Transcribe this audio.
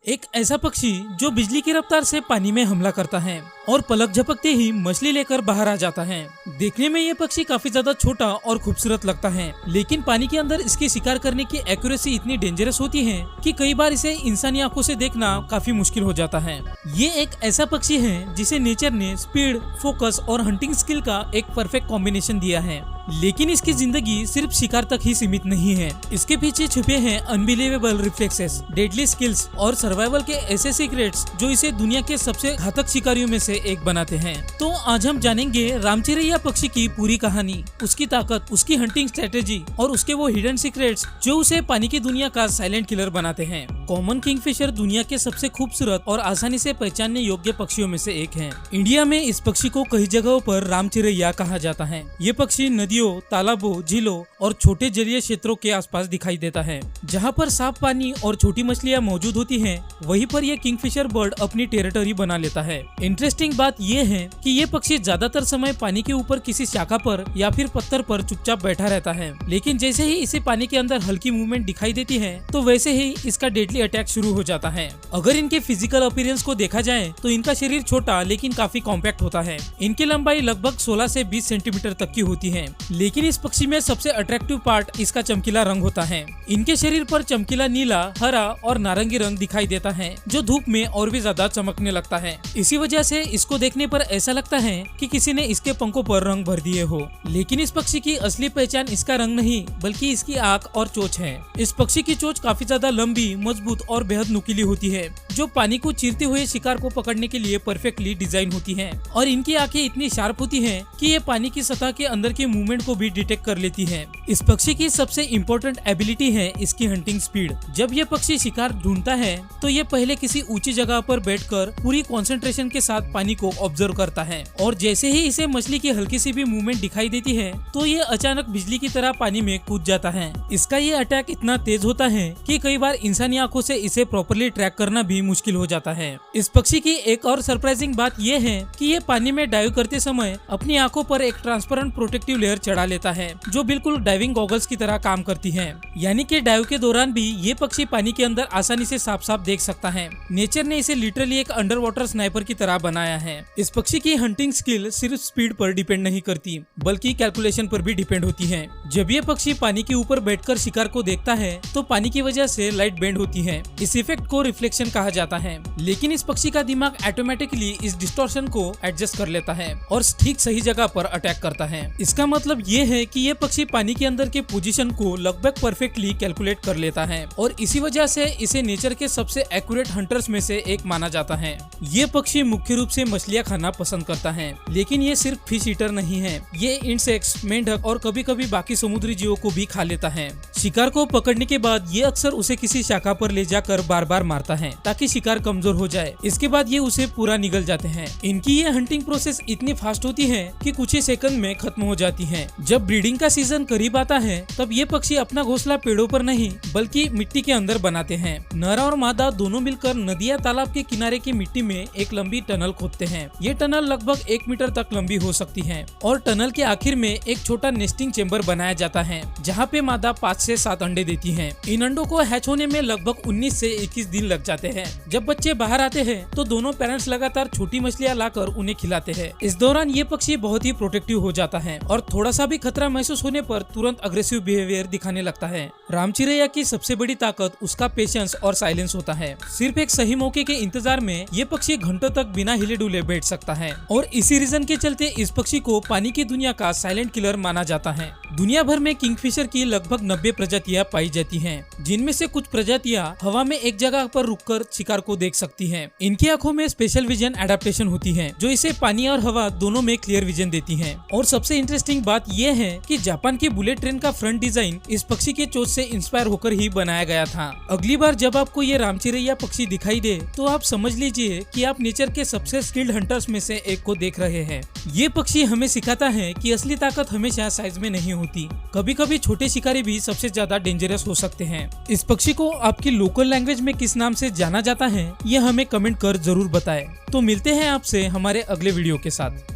एक ऐसा पक्षी जो बिजली की रफ्तार से पानी में हमला करता है और पलक झपकते ही मछली लेकर बाहर आ जाता है। देखने में ये पक्षी काफी ज्यादा छोटा और खूबसूरत लगता है, लेकिन पानी के अंदर इसकी शिकार करने की एक्यूरेसी इतनी डेंजरस होती है कि कई बार इसे इंसानी आंखों से देखना काफी मुश्किल हो जाता है। ये एक ऐसा पक्षी है जिसे नेचर ने स्पीड, फोकस और हंटिंग स्किल का एक परफेक्ट कॉम्बिनेशन दिया है। लेकिन इसकी जिंदगी सिर्फ शिकार तक ही सीमित नहीं है। इसके पीछे छुपे हैं अनबिलीवेबल रिफ्लेक्सेस, डेडली स्किल्स और सर्वाइवल के ऐसे सीक्रेट्स जो इसे दुनिया के सबसे घातक शिकारियों में से एक बनाते हैं। तो आज हम जानेंगे रामचिरैया पक्षी की पूरी कहानी, उसकी ताकत, उसकी हंटिंग स्ट्रेटेजी और उसके वो हिडन सीक्रेट्स जो उसे पानी की दुनिया का साइलेंट किलर बनाते हैं। कॉमन किंगफिशर दुनिया के सबसे खूबसूरत और आसानी से पहचानने योग्य पक्षियों में से एक है। इंडिया में इस पक्षी को कई जगहों पर रामचिरैया कहा जाता है। ये पक्षी नदियों, तालाबों, झीलों और छोटे जलीय क्षेत्रों के आसपास दिखाई देता है। जहाँ पर साफ पानी और छोटी मछलियाँ मौजूद होती हैं, वहीं पर यह किंगफिशर बर्ड अपनी टेरिटरी बना लेता है। इंटरेस्टिंग बात यह है कि ये पक्षी ज्यादातर समय पानी के ऊपर किसी शाखा पर या फिर पत्थर पर चुपचाप बैठा रहता है, लेकिन जैसे ही इसे पानी के अंदर हल्की मूवमेंट दिखाई देती है तो वैसे ही इसका डेडली अटैक शुरू हो जाता है। अगर इनके फिजिकल अपीयरेंस को देखा जाए तो इनका शरीर छोटा लेकिन काफी कॉम्पैक्ट होता है। इनकी लंबाई लगभग 16 से 20 सेंटीमीटर तक की होती है, लेकिन इस पक्षी में सबसे अट्रैक्टिव पार्ट इसका चमकीला रंग होता है। इनके शरीर पर चमकीला नीला, हरा और नारंगी रंग दिखाई देता है जो धूप में और भी ज्यादा चमकने लगता है। इसी वजह से इसको देखने पर ऐसा लगता है कि किसी ने इसके पंखों पर रंग भर दिए हो। लेकिन इस पक्षी की असली पहचान इसका रंग नहीं बल्कि इसकी आंख और चोंच है। इस पक्षी की चोंच काफी ज्यादा लंबी, मजबूत और बेहद नुकीली होती है, जो पानी को चीरते हुए शिकार को पकड़ने के लिए परफेक्टली डिजाइन होती है। और इनकी आंखें इतनी शार्प होती हैं कि ये पानी की सतह के अंदर के मूवमेंट को भी डिटेक्ट कर लेती है। इस पक्षी की सबसे इम्पोर्टेंट एबिलिटी है इसकी हंटिंग स्पीड। जब ये पक्षी शिकार ढूंढता है तो ये पहले किसी ऊंची जगह पर बैठकर पूरी कंसंट्रेशन के साथ पानी को ऑब्जर्व करता है, और जैसे ही इसे मछली की हल्की सी भी मूवमेंट दिखाई देती है तो ये अचानक बिजली की तरह पानी में कूद जाता है। इसका ये अटैक इतना तेज होता है कि कई बार इंसानी आंखों से इसे प्रॉपर्ली ट्रैक करना भी मुश्किल हो जाता है। इस पक्षी की एक और सरप्राइजिंग बात यह है कि ये पानी में डाइव करते समय अपनी आंखों पर एक ट्रांसपेरेंट प्रोटेक्टिव लेयर चढ़ा लेता है, जो बिल्कुल डाइविंग गॉगल्स की तरह काम करती है। यानी कि डाइव के दौरान भी ये पक्षी पानी के अंदर आसानी से साफ साफ देख सकता है। नेचर ने इसे लिटरली एक अंडर वाटर स्नाइपर की तरह बनाया है। इस पक्षी की हंटिंग स्किल सिर्फ स्पीड पर डिपेंड नहीं करती बल्कि कैलकुलेशन पर भी डिपेंड होती है। जब ये पक्षी पानी के ऊपर बैठकर शिकार को देखता है तो पानी की वजह से लाइट बेंड होती है। इस इफेक्ट को रिफ्लेक्शन कहा जाता है, लेकिन इस पक्षी का दिमाग ऑटोमेटिकली इस डिस्टॉर्शन को एडजस्ट कर लेता है और ठीक सही जगह पर अटैक करता है। इसका मतलब ये है कि ये पक्षी पानी के अंदर के पोजीशन को लगभग परफेक्टली कैलकुलेट कर लेता है, और इसी वजह से इसे नेचर के सबसे एक्यूरेट हंटर्स में से एक माना जाता है। ये पक्षी मुख्य रूप से मछलियां खाना पसंद करता है, लेकिन ये सिर्फ फिश ईटर नहीं है। ये इंसेक्ट्स, मेंढक और कभी कभी बाकी समुद्री जीवों को भी खा लेता है। शिकार को पकड़ने के बाद ये अक्सर उसे किसी शाखा पर ले जाकर बार बार मारता है ताकि शिकार कमजोर हो जाए। इसके बाद ये उसे पूरा निगल जाते हैं। इनकी ये हंटिंग प्रोसेस इतनी फास्ट होती है कि कुछ ही सेकंड में खत्म हो जाती है। जब ब्रीडिंग का सीजन करीब आता है तब ये पक्षी अपना घोंसला पेड़ों पर नहीं बल्कि मिट्टी के अंदर बनाते हैं। नर और मादा दोनों मिलकर नदी या तालाब के किनारे की मिट्टी में एक लंबी टनल खोदते हैं। ये टनल लगभग 1 मीटर तक लंबी हो सकती है, और टनल के आखिर में एक छोटा नेस्टिंग चेंबर बनाया जाता है जहाँ पे मादा 5 से 7 अंडे देती है। इन अंडों को हैच होने में लगभग 19 से 21 दिन लग जाते हैं। जब बच्चे बाहर आते हैं तो दोनों पेरेंट्स लगातार छोटी मछलियां लाकर उन्हें खिलाते हैं। इस दौरान ये पक्षी बहुत ही प्रोटेक्टिव हो जाता है और थोड़ा सा भी खतरा महसूस होने पर तुरंत अग्रेसिव बिहेवियर दिखाने लगता है। रामचिरैया की सबसे बड़ी ताकत उसका पेशेंस और साइलेंस होता है। सिर्फ एक सही मौके के इंतजार में ये पक्षी घंटों तक बिना हिले डुले बैठ सकता है, और इसी रीजन के चलते इस पक्षी को पानी की दुनिया का साइलेंट किलर माना जाता है। दुनिया भर में किंगफिशर की लगभग 90 प्रजातियां पाई जाती हैं, जिनमें से कुछ प्रजातियां हवा में एक जगह पर रुककर शिकार को देख सकती हैं। इनकी आंखों में स्पेशल विजन एडेप्टेशन होती है जो इसे पानी और हवा दोनों में क्लियर विजन देती है। और सबसे इंटरेस्टिंग बात यह है कि जापान की बुलेट ट्रेन का फ्रंट डिजाइन इस पक्षी के चोंच से इंस्पायर होकर ही बनाया गया था। अगली बार जब आपको ये रामचिरैया पक्षी दिखाई दे तो आप समझ लीजिए कि आप नेचर के सबसे स्किल्ड हंटर्स में से एक को देख रहे हैं। ये पक्षी हमें सिखाता है कि असली ताकत हमेशा साइज में नहीं होती, कभी कभी छोटे शिकारी भी सबसे ज्यादा डेंजरस हो सकते हैं। इस पक्षी को आपकी लोकल लैंग्वेज में किस नाम से जाना जाता है ये हमें कमेंट कर जरूर बताएं। तो मिलते हैं आपसे हमारे अगले वीडियो के साथ।